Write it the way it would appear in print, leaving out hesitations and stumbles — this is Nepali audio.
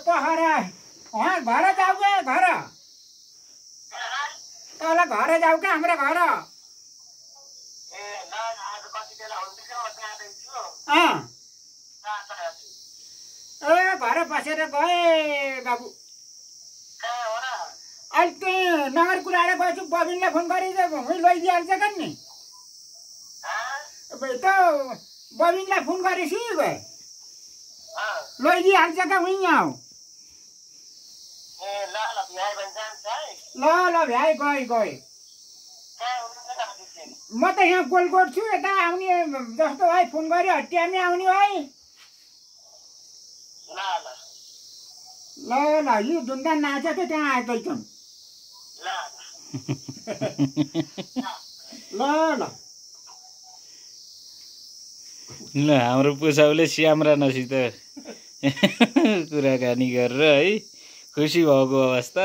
पहरा घर जाऊ के घर तल घर जाऊ के हाम्रो घर घर बसेर गए बाबु अहिले त्यही नगर कुराले गएछु बबिनलाई फोन गरी लैदिइहाल्छ क्या नि त बबिनलाई फोन गरेछु गए लैदिइहाल्छ क्या उहीँ आऊ ल भ्याइ गए म त यहाँ गोलकोट छु यता आउने जस्तो भाइ फोन गऱ्यो हट्टियामै आउने भाइ ल यो धुन्दा नाच्यो त त्यहाँ आएकै छन् ल हाम्रो पुसाउले श्याम राणासित कुराकानी गरेर है खुसी भएको अवस्था